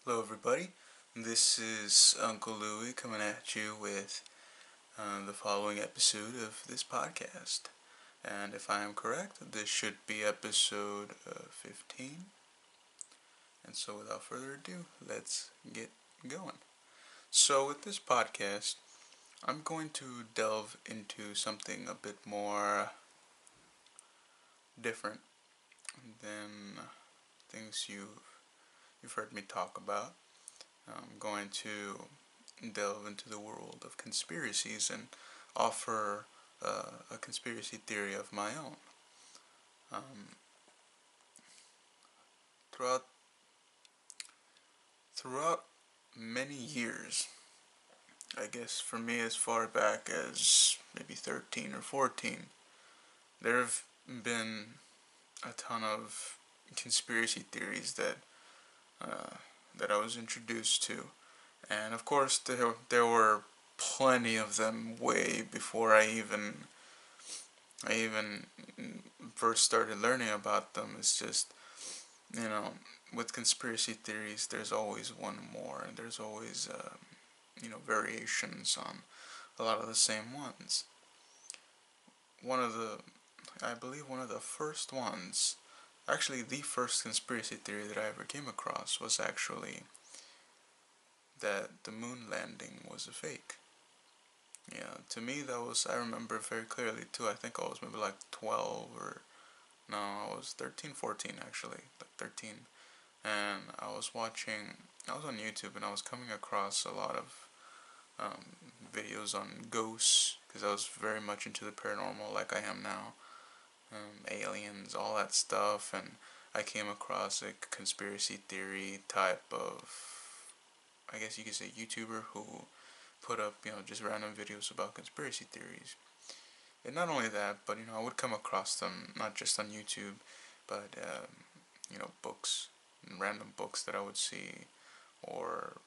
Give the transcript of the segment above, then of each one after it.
Hello, everybody. This is Uncle Louie coming at you with the following episode of this podcast. And if I am correct, this should be episode 15. And so, without further ado, let's get going. So, with this podcast, I'm going to delve into something a bit more different than things you've heard me talk about. I'm going to delve into the world of conspiracies and offer a conspiracy theory of my own. Um, throughout throughout many years, I guess for me as far back as maybe 13 or 14, there have been a ton of conspiracy theories uh, that I was introduced to, and of course there were plenty of them way before I even first started learning about them. It's just, you know, with conspiracy theories, there's always one more, and there's always, variations on a lot of the same ones. One of the, I believe one of the first ones, actually the first conspiracy theory that I ever came across was actually that the moon landing was a fake. Yeah, to me that was, I remember very clearly too. I think I was maybe like 12 or, no, I was 13, 14 actually, like 13. And I was on YouTube and I was coming across a lot of videos on ghosts because I was very much into the paranormal like I am now. Aliens, all that stuff, and I came across a conspiracy theory type of, I guess you could say, YouTuber who put up, just random videos about conspiracy theories. And not only that, but I would come across them not just on YouTube, but books, random books that I would see, or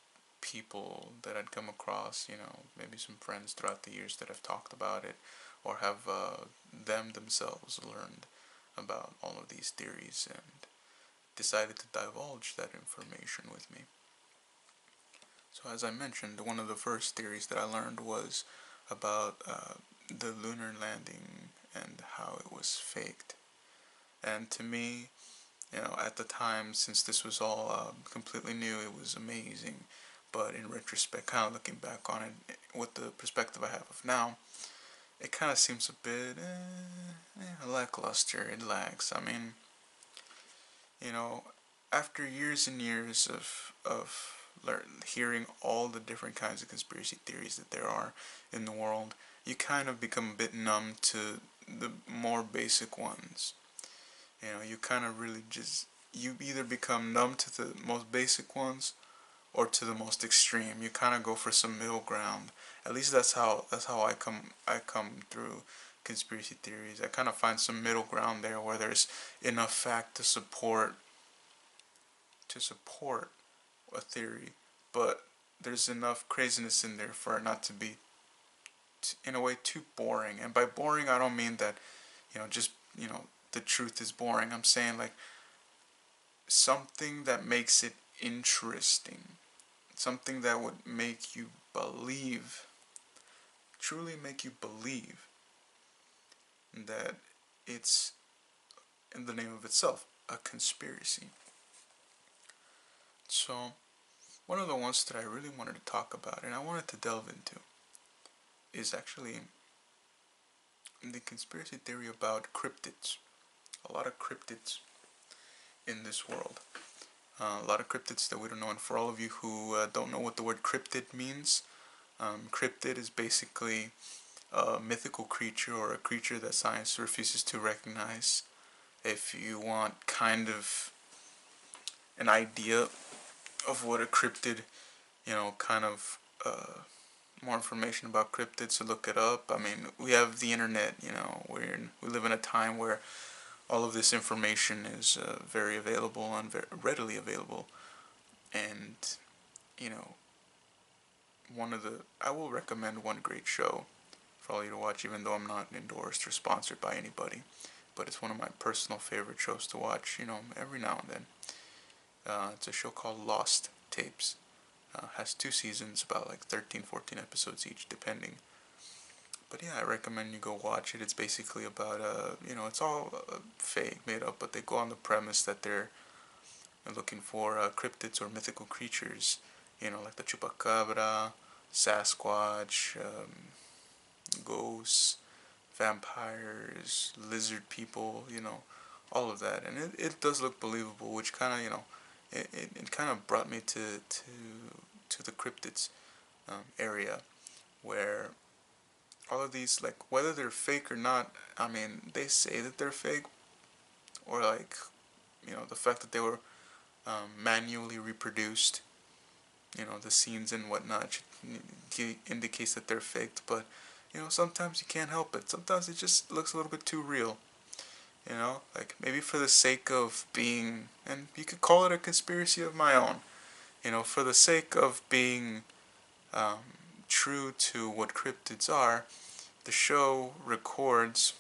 people that I'd come across. Maybe some friends throughout the years that have talked about it, or have them themselves learned about all of these theories and decided to divulge that information with me. So, as I mentioned, one of the first theories that I learned was about the lunar landing and how it was faked. And to me, at the time, since this was all completely new, it was amazing. But in retrospect, kind of looking back on it with the perspective I have of now, it kind of seems a bit lackluster. It lags. I mean, you know, after years and years of hearing all the different kinds of conspiracy theories that there are in the world, you kind of become a bit numb to the more basic ones. You kind of really just, you either become numb to the most basic ones or to the most extreme. You kind of go for some middle ground. At least that's how I come through conspiracy theories. I kind of find some middle ground there where there's enough fact to support a theory, but there's enough craziness in there for it not to be in a way too boring. And by boring, I don't mean that just the truth is boring. I'm saying like something that makes it interesting, something that would make you believe, truly make you believe that it's, in the name of itself, a conspiracy. So, one of the ones that I really wanted to talk about and I wanted to delve into is actually the conspiracy theory about cryptids. A lot of cryptids in this world. A lot of cryptids that we don't know. And for all of you who don't know what the word cryptid means, cryptid is basically a mythical creature or a creature that science refuses to recognize. If you want kind of an idea of what a cryptid, kind of more information about cryptids, to look it up. I mean, we have the internet. We live in a time where all of this information is very available and very readily available. And you know, I will recommend one great show for all you to watch, even though I'm not endorsed or sponsored by anybody. But it's one of my personal favorite shows to watch. Every now and then. It's a show called Lost. tapes. Has 2 seasons, about like 13, 14 episodes each, depending. But yeah, I recommend you go watch it. It's basically about it's all fake, made up, but they go on the premise that they're looking for cryptids or mythical creatures, like the chupacabra, Sasquatch, ghosts, vampires, lizard people, all of that, and it does look believable, which kind of it kind of brought me to the cryptids area, where all of these, like, whether they're fake or not, I mean, they say that they're fake, or like, the fact that they were manually reproduced, the scenes and whatnot indicates that they're faked, but sometimes you can't help it. Sometimes it just looks a little bit too real. Like maybe for the sake of being, and you could call it a conspiracy of my own, for the sake of being um, true to what cryptids are, the show records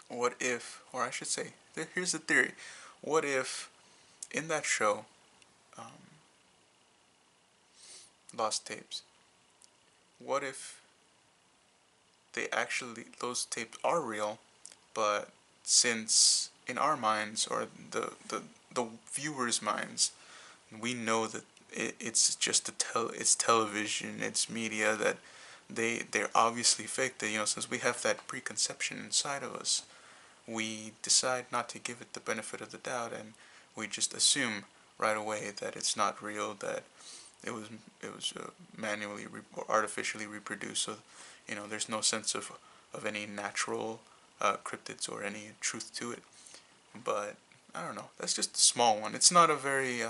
what if, or I should say, here's the theory. What if in that show, um, Lost Tapes, what if those tapes are real, but since in our minds, or the viewers' minds, we know that it's just it's television, it's media, that they're obviously fake. That since we have that preconception inside of us, we decide not to give it the benefit of the doubt, and we just assume right away that it's not real, that it was manually or artificially reproduced. So there's no sense of any natural cryptids or any truth to it. But I don't know. That's just a small one. It's not a very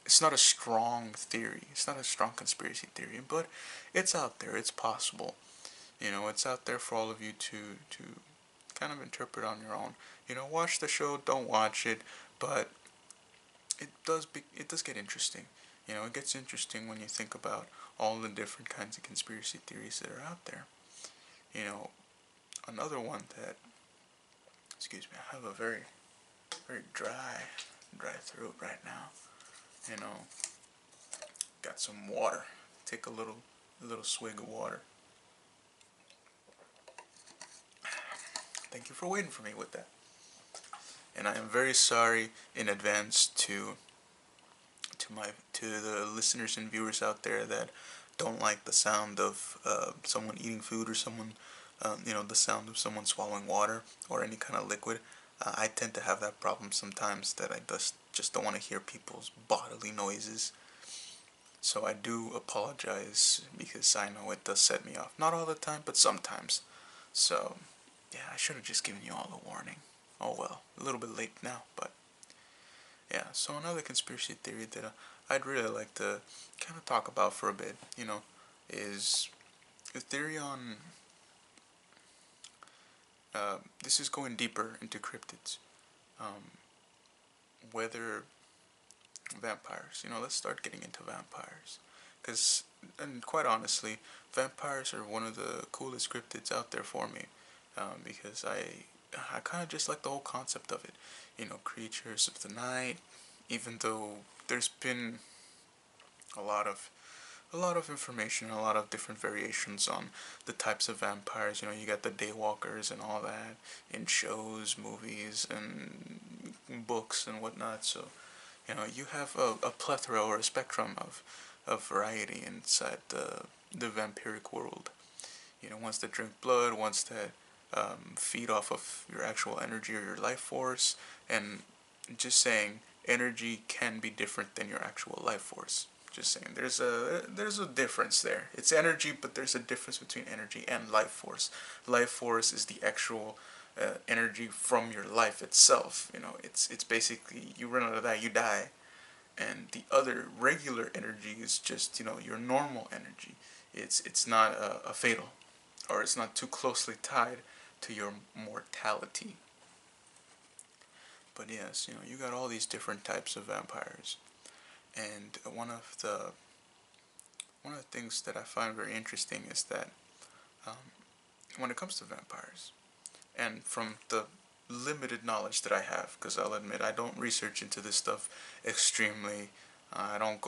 it's not a strong theory. It's not a strong conspiracy theory, but it's out there. It's possible. It's out there for all of you to kind of interpret on your own. Watch the show. Don't watch it, but it does get interesting. It gets interesting when you think about all the different kinds of conspiracy theories that are out there. You know, Another one that, excuse me, I have a very, very dry throat right now. You know, got some water. Take a little swig of water. Thank you for waiting for me with that. And I am very sorry in advance to the listeners and viewers out there that don't like the sound of someone eating food, or someone the sound of someone swallowing water or any kind of liquid. I tend to have that problem sometimes, that I just don't want to hear people's bodily noises. So I do apologize, because I know it does set me off. Not all the time, but sometimes. So yeah, I should have just given you all a warning. Oh well, a little bit late now, but yeah. So another conspiracy theory that I'd really like to kind of talk about for a bit, is the theory on. This is going deeper into cryptids. Um, whether vampires. Let's start getting into vampires, and quite honestly, vampires are one of the coolest cryptids out there for me, because I kind of just like the whole concept of it. Creatures of the night. Even though there's been a lot of information, a lot of different variations on the types of vampires. You got the daywalkers and all that in shows, movies, and books and whatnot. So you have a plethora, or a spectrum of variety inside the vampiric world. Ones that drink blood, ones that feed off of your actual energy or your life force, and just saying, energy can be different than your actual life force. Just saying, there's a difference there. It's energy, but there's a difference between energy and life force. Life force is the actual energy from your life itself. It's basically, you run out of that, you die. And the other regular energy is just your normal energy. It's not a fatal, or it's not too closely tied to your mortality. But yes, you got all these different types of vampires, and one of the things that I find very interesting is that um, when it comes to vampires, and from the limited knowledge that I have, because I'll admit I don't research into this stuff extremely I don't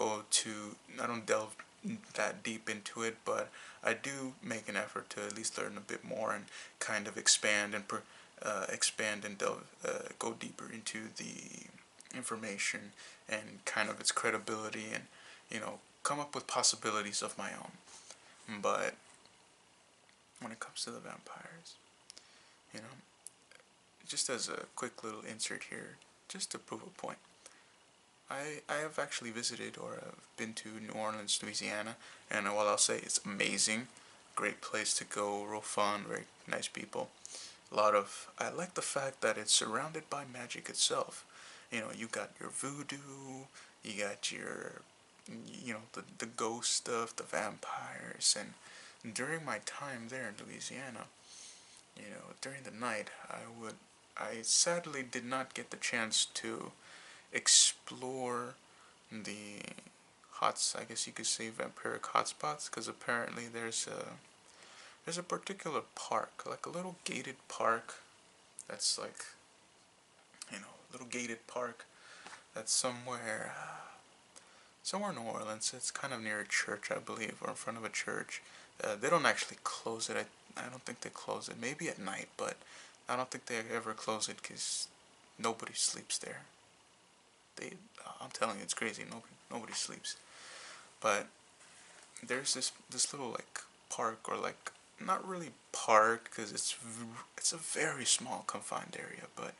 delve that deep into it, but I do make an effort to at least learn a bit more and kind of expand and go deeper into the information and kind of its credibility, and come up with possibilities of my own. But when it comes to the vampires, you know, just as a quick little insert here, just to prove a point, I have actually visited or have been to New Orleans, Louisiana, and while I'll say it's amazing, great place to go, real fun, very nice people. I like the fact that it's surrounded by magic itself. You got your voodoo, you got your, the ghost stuff, the vampires, and during my time there in Louisiana, during the night, I sadly did not get the chance to explore the I guess you could say vampiric hotspots, because apparently there's a particular park, like a little gated park, that's like, a little gated park that's somewhere in New Orleans. It's kind of near a church, I believe, or in front of a church. They don't actually close it. I don't think they close it. Maybe at night, but I don't think they ever close it because nobody sleeps there. They, I'm telling you, it's crazy. Nobody sleeps. But there's this little like park, or like, not really park because it's a very small confined area, but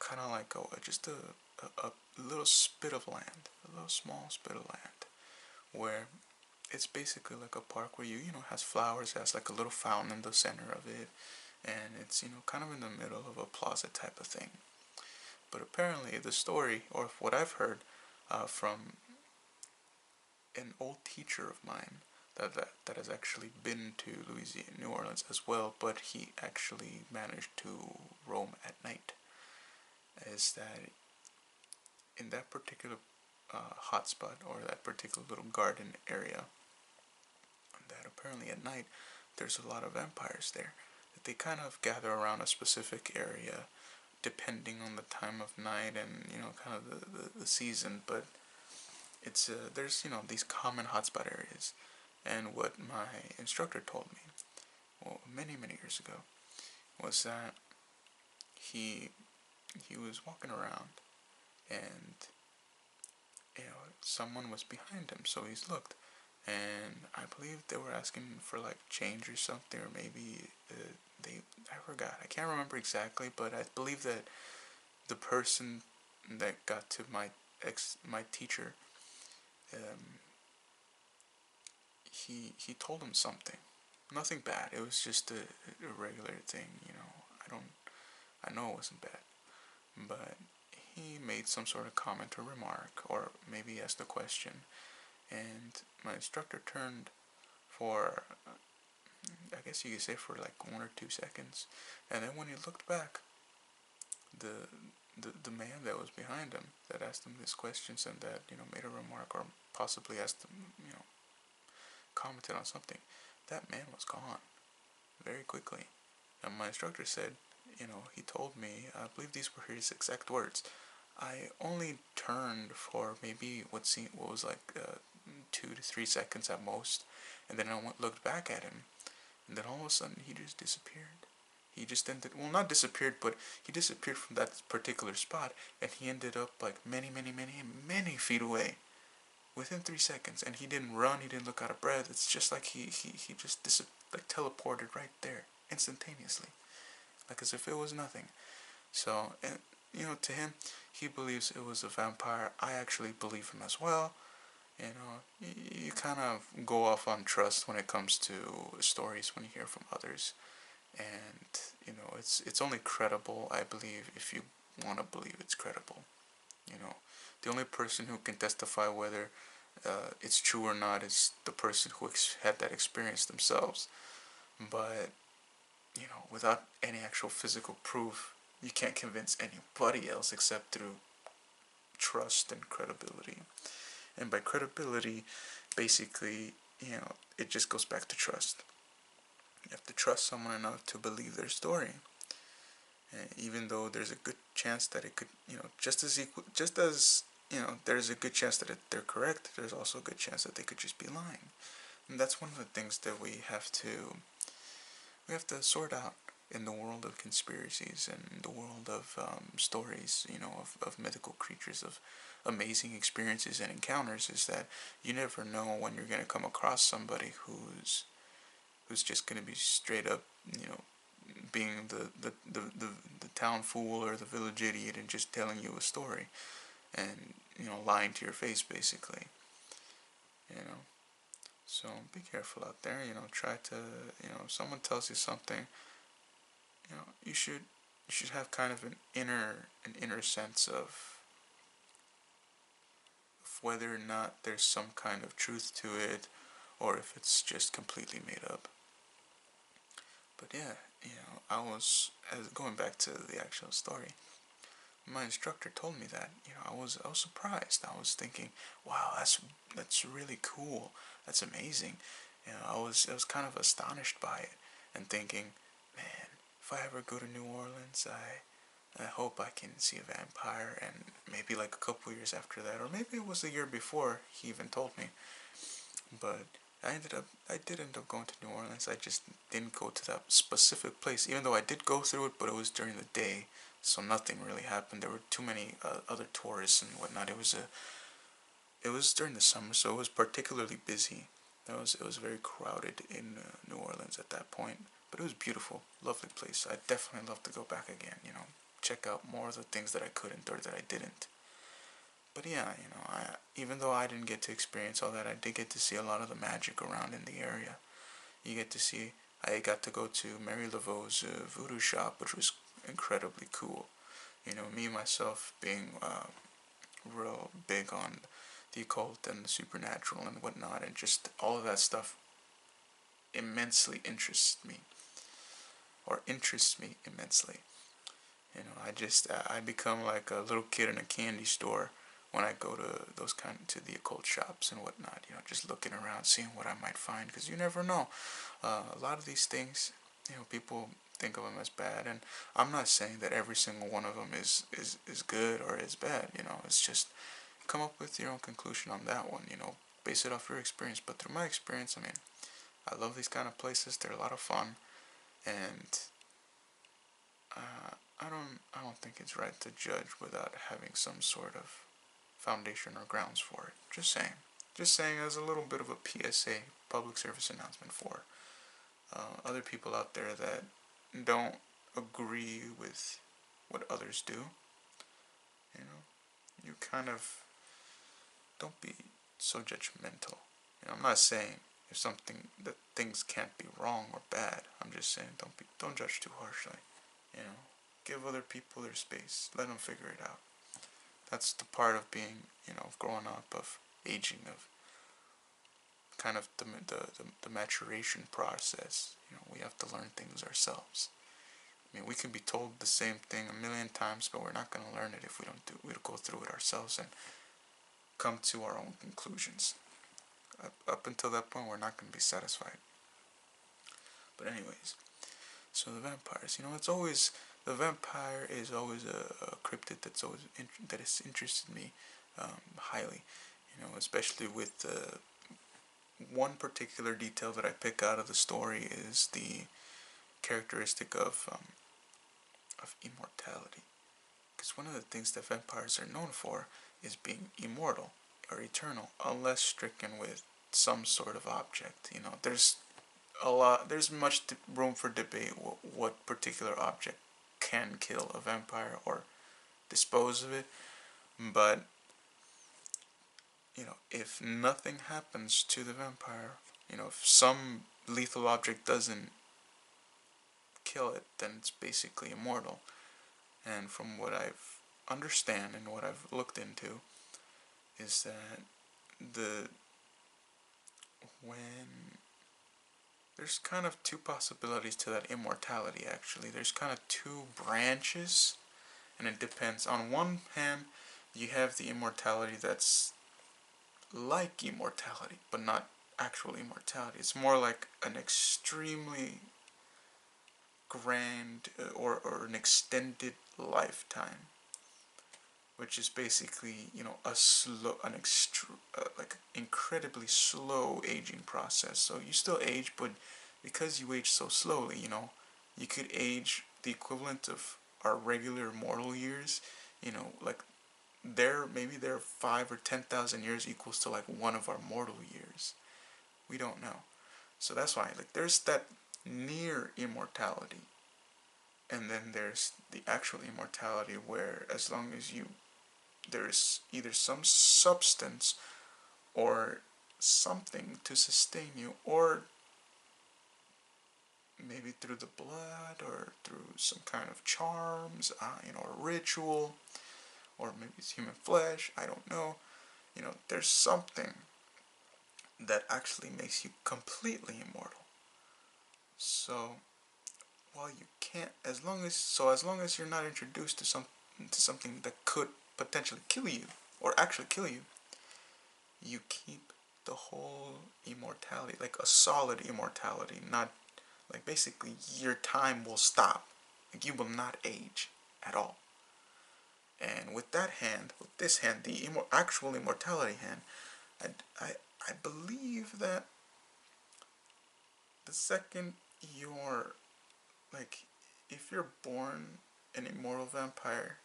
kind of like just a little spit of land, a little small spit of land, where it's basically like a park where has flowers, has like a little fountain in the center of it, and it's kind of in the middle of a plaza type of thing. But apparently the story, or what I've heard from an old teacher of mine that has actually been to Louisiana, New Orleans as well, but he actually managed to roam at night, is that in that particular hotspot, or that particular little garden area, that apparently at night there's a lot of vampires there. That they kind of gather around a specific area depending on the time of night and kind of the season, but it's there's these common hotspot areas. And what my instructor told me, well, many years ago, was that he he was walking around, and someone was behind him, so he's looked, and I believe they were asking for like change or something, or maybe I forgot, I can't remember exactly, but I believe that the person that got to my teacher, um, he told him something, nothing bad. It was just a regular thing, I know it wasn't bad, but he made some sort of comment or remark, or maybe asked a question, and my instructor turned for, I guess you could say, for like 1 or 2 seconds, and then when he looked back, the the man that was behind him, that asked him these questions, and that made a remark, or possibly asked him, commented on something, that man was gone very quickly. And my instructor said, he told me, I believe these were his exact words, I only turned for maybe what was like 2 to 3 seconds at most, and then I looked back at him, and then all of a sudden he just disappeared. He just ended, well, not disappeared, but he disappeared from that particular spot, and he ended up like many feet away within 3 seconds. And he didn't run, he didn't look out of breath. It's just like he just like teleported right there instantaneously, like as if it was nothing. So, and to him, he believes it was a vampire. I actually believe him as well. You kind of go off on trust when it comes to stories when you hear from others, and it's only credible, I believe, if you want to believe it's credible. The only person who can testify whether it's true or not is the person who had that experience themselves. But without any actual physical proof, you can't convince anybody else except through trust and credibility. And by credibility, basically, it just goes back to trust. You have to trust someone enough to believe their story, and even though there's a good chance that it could, just as there's a good chance that they're correct. There's also a good chance that they could just be lying. And that's one of the things that we have to sort out in the world of conspiracies and the world of stories, of mythical creatures, of amazing experiences and encounters, is that you never know when you're going to come across somebody who's just going to be straight up, being the town fool or the village idiot and just telling you a story and, lying to your face, basically, you know. So be careful out there, try to, if someone tells you something, you should have kind of an inner sense of whether or not there's some kind of truth to it or if it's just completely made up. But yeah, I was, as going back to the actual story, my instructor told me that, I was surprised. I was thinking, wow, that's really cool. That's amazing. I was kind of astonished by it and thinking, man, if I ever go to New Orleans, I hope I can see a vampire. And maybe like a couple years after that, or maybe it was the year before he even told me. But I did end up going to New Orleans. I just didn't go to that specific place, even though I did go through it, but it was during the day, so nothing really happened. There were too many other tourists and whatnot. It was during the summer, so it was particularly busy. It was very crowded in New Orleans at that point, but it was beautiful, lovely place. I'd definitely love to go back again. Check out more of the things that I couldn't or that I didn't. But yeah, even though I didn't get to experience all that, I did get to see a lot of the magic around in the area. You get to see, I got to go to Mary Laveau's voodoo shop, which was incredibly cool. Me myself being real big on the occult and the supernatural and whatnot, and just all of that stuff immensely interests me immensely. I become like a little kid in a candy store when I go to to the occult shops and whatnot. Just looking around, seeing what I might find, because you never know. A lot of these things, people think of them as bad, and I'm not saying that every single one of them is good or is bad. It's just come up with your own conclusion on that one. Base it off your experience. But through my experience, I mean, I love these kind of places. They're a lot of fun, and I don't think it's right to judge without having some sort of foundation or grounds for it. Just saying. Just saying as a little bit of a PSA, public service announcement for other people out there that don't agree with what others do. You kind of don't be so judgmental. I'm not saying if something that things can't be wrong or bad. I'm just saying don't judge too harshly. You know, give other people their space. Let them figure it out. That's the part of being, of growing up, of aging, of kind of the maturation process. We have to learn things ourselves. I mean, we can be told the same thing a million times, but we're not going to learn it if we don't go through it ourselves and come to our own conclusions. Up until that point, we're not going to be satisfied. But anyways, so the vampires, it's always, the vampire is always a cryptid that has interested me highly. Especially with one particular detail that I pick out of the story is the characteristic of immortality. Because one of the things that vampires are known for is being immortal or eternal, unless stricken with some sort of object. There's much room for debate what particular object can kill a vampire or dispose of it, but if nothing happens to the vampire, if some lethal object doesn't kill it, then it's basically immortal. And from what I've understand and what I've looked into is that the when there's kind of two possibilities to that immortality. Actually, there's kind of two branches, and it depends. On one hand, you have the immortality that's like immortality, but not actual immortality. It's more like an extremely grand or an extended lifetime. which is basically, like incredibly slow aging process. So you still age, but because you age so slowly, you could age the equivalent of our regular mortal years. Like maybe their 5 or 10,000 years equals to like one of our mortal years. We don't know. So that's why, like, there's that near immortality, and then there's the actual immortality where, as long as there's either some substance or something to sustain you, or maybe through the blood or through some kind of charms, a ritual, or maybe it's human flesh. I don't know. There's something that actually makes you completely immortal. So while you can't, as long as you're not introduced to something that could potentially kill you or actually kill you, you keep the whole immortality, like a solid immortality, not like basically your time will stop. Like you will not age at all. And with this hand, the actual immortality hand, I believe that the second you're like, if you're born an immortal vampire,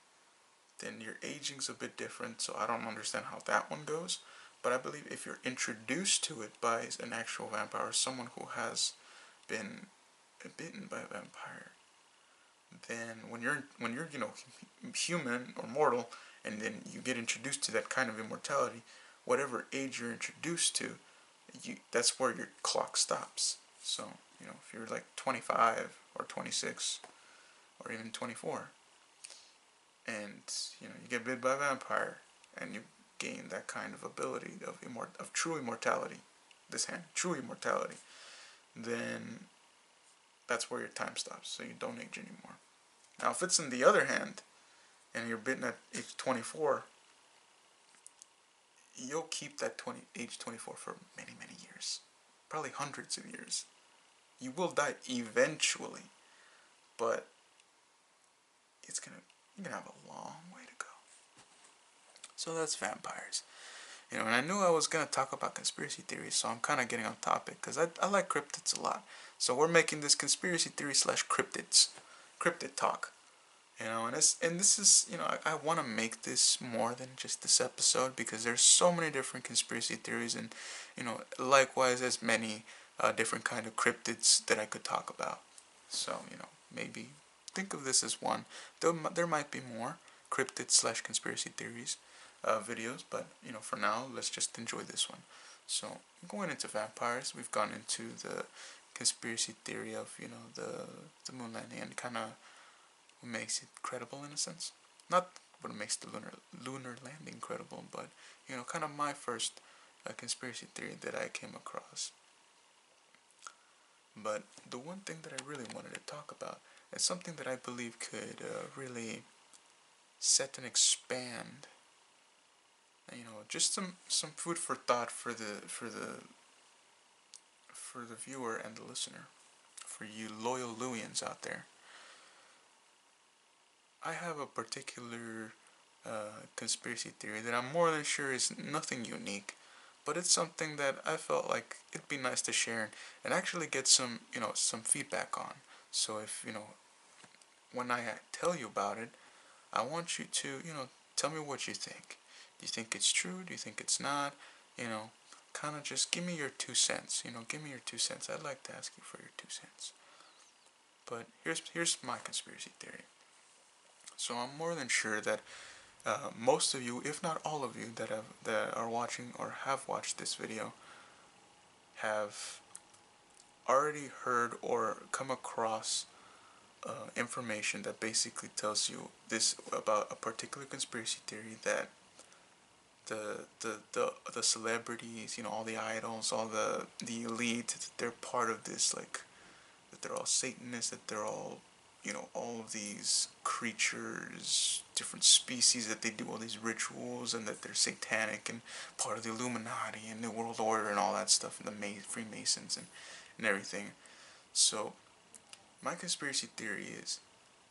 then your aging's a bit different. So I don't understand how that one goes. But I believe if you're introduced to it by an actual vampire, or someone who has been bitten by a vampire, then when you're human or mortal, and then you get introduced to that kind of immortality, whatever age you're introduced to, that's where your clock stops. So if you're like 25 or 26 or even 24, and you get bit by a vampire, and you gain that kind of ability of true immortality, this hand, true immortality, then that's where your time stops. So you don't age anymore. Now, if it's in the other hand, and you're bitten at age 24, you'll keep that age 24 for many, many years, probably hundreds of years. You will die eventually, but you're gonna have a long way to go. So that's vampires. And I knew I was gonna talk about conspiracy theories, so I'm kind of getting on topic because I like cryptids a lot. So we're making this conspiracy theory slash cryptid talk. And this is, I want to make this more than just this episode, because there's so many different conspiracy theories, and likewise as many different kind of cryptids that I could talk about. So maybe think of this as one. There might be more cryptid slash conspiracy theories videos, but for now let's just enjoy this one. So going into vampires, we've gone into the conspiracy theory of the moon landing, and kind of what makes it credible in a sense. Not what makes the lunar landing credible, but kind of my first conspiracy theory that I came across. But the one thing that I really wanted to talk about is something that I believe could really set and expand. Just some food for thought for the viewer and the listener, for you loyal Luians out there. I have a particular conspiracy theory that I'm more than sure is nothing unique, but it's something that I felt like it'd be nice to share and actually get some feedback on. So if when I tell you about it, I want you to tell me what you think. Do you think it's true? Do you think it's not? Kind of just give me your 2 cents. Give me your 2 cents. I'd like to ask you for your 2 cents. But here's my conspiracy theory. So I'm more than sure that most of you, if not all of you, that are watching or have watched this video, have already heard or come across information that basically tells you this about a particular conspiracy theory, that the celebrities, all the idols, all the elite, they're part of this, like, that they're all Satanists, that they're all all of these creatures, different species, that they do all these rituals, and that they're satanic and part of the Illuminati and New World Order and all that stuff, and the Freemasons and everything. So my conspiracy theory is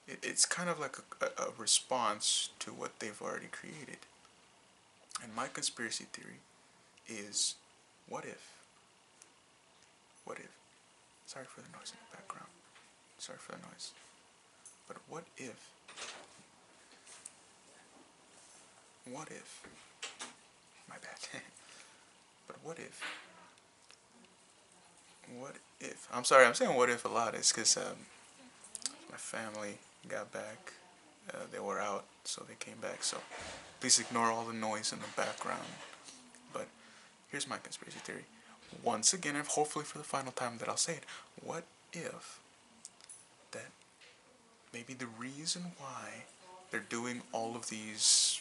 it's kind of like a response to what they've already created. And my conspiracy theory is, what if? What if? Sorry for the noise in the background. Sorry for the noise. But what if? What if? My bad. But what if? What if? I'm sorry, I'm saying what if a lot. It's because my family got back. They were out, so they came back. So please ignore all the noise in the background. But here's my conspiracy theory. Once again, and hopefully for the final time that I'll say it, what if that maybe the reason why they're doing all of these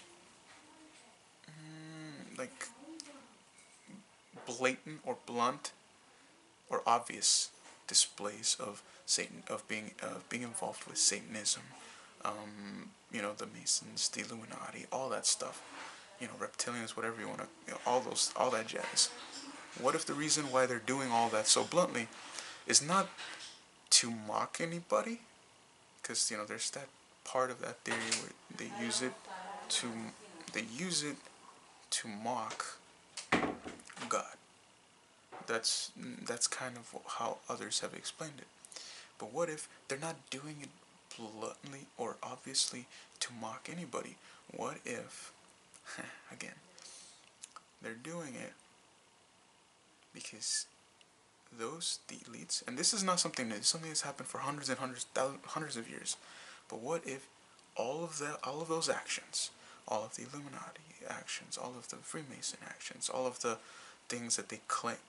like blatant or blunt or obvious displays of Satan, of being involved with Satanism, the Masons, the Illuminati, all that stuff, reptilians, whatever you want to, all that jazz. What if the reason why they're doing all that so bluntly is not to mock anybody? Because there's that part of that theory where to they use it to mock God. That's that's kind of how others have explained it. But what if they're not doing it bluntly or obviously to mock anybody? What if, again, they're doing it because the elites, and this is not something new, it's something that's happened for hundreds and hundreds, hundreds of years. But what if all of those actions, all of the Illuminati actions, all of the Freemason actions, all of the things that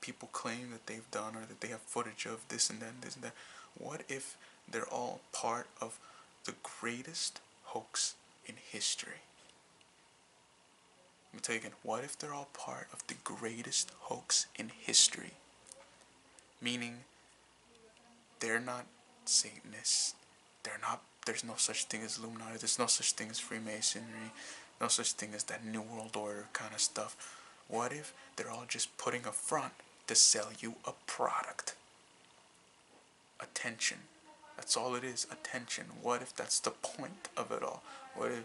people claim that they've done or that they have footage of, this and that, and this and that, what if they're all part of the greatest hoax in history? Let me tell you again, what if they're all part of the greatest hoax in history? Meaning, they're not Satanists. There's no such thing as Illuminati. There's no such thing as Freemasonry. No such thing as that New World Order kind of stuff. What if they're all just putting a front to sell you a product? Attention. That's all it is, attention. What if that's the point of it all? What if,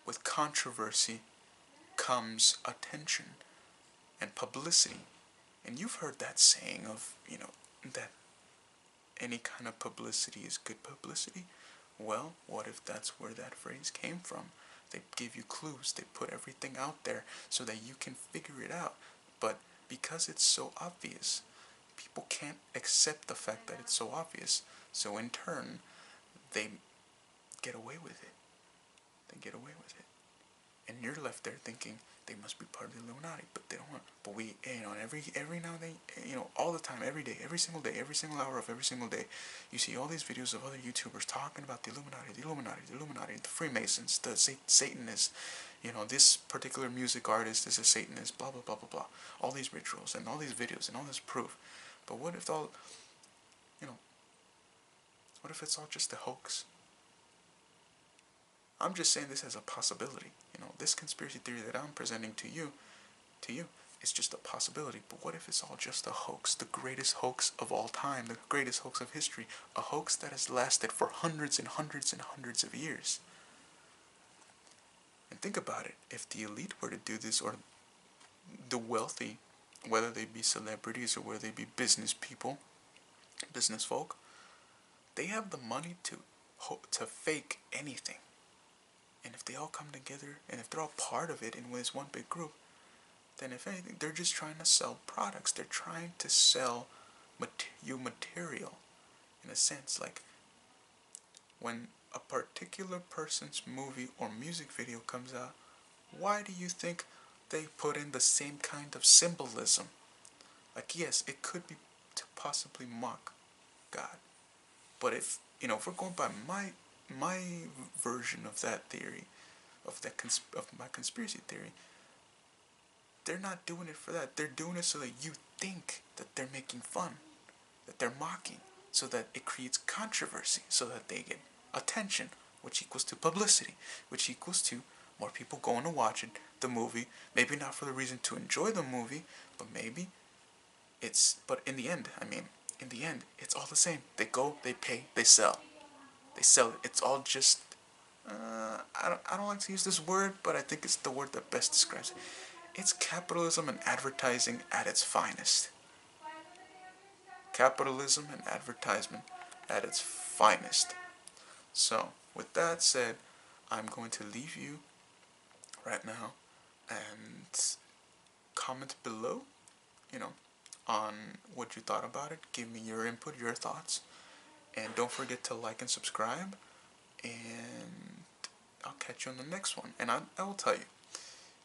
with controversy comes attention and publicity. And you've heard that saying of, that any kind of publicity is good publicity. Well, what if that's where that phrase came from? They give you clues, they put everything out there so that you can figure it out. But because it's so obvious, people can't accept the fact that it's so obvious. So in turn, they get away with it. They get away with it. And you're left there thinking they must be part of the Illuminati, but they don't want. But we, every now and then, all the time, every day, every single day, every single hour of every single day, you see all these videos of other YouTubers talking about the Illuminati, the Illuminati, the Illuminati, the Freemasons, the Satanists. This particular music artist is a Satanist. Blah blah blah blah blah. All these rituals and all these videos and all this proof. But what if you know, what if it's all just a hoax? I'm just saying this as a possibility. This conspiracy theory that I'm presenting to you, is just a possibility. But what if it's all just a hoax? The greatest hoax of all time, the greatest hoax of history, a hoax that has lasted for hundreds and hundreds and hundreds of years. And think about it, if the elite were to do this, or the wealthy, whether they be celebrities or whether they be business people, business folk, they have the money to fake anything. And if they all come together, and if they're all part of it in this one big group, then if anything, they're just trying to sell products. They're trying to sell you material, in a sense. Like, when a particular person's movie or music video comes out, why do you think they put in the same kind of symbolism? Like, yes, it could be to possibly mock God. But if we're going by my version of that theory, of my conspiracy theory, they're not doing it for that. They're doing it so that you think that they're making fun, that they're mocking, so that it creates controversy, so that they get attention, which equals to publicity, which equals to more people going to watch it, the movie. Maybe not for the reason to enjoy the movie, but maybe but in the end, it's all the same. They go, they pay, they sell. They sell it. It's all just I don't like to use this word, but I think it's the word that best describes it. It's capitalism and advertising at its finest. Capitalism and advertisement at its finest. So, with that said, I'm going to leave you right now and comment below, you know, on what you thought about it. Give me your input, your thoughts, and don't forget to like and subscribe. And I'll catch you on the next one. And I will tell you,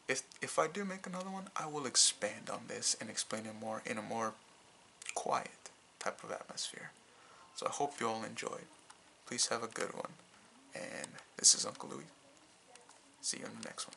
if I do make another one, I will expand on this and explain it more in a more quiet type of atmosphere. So I hope you all enjoyed. Please have a good one. And this is Uncle Louie. See you in the next one.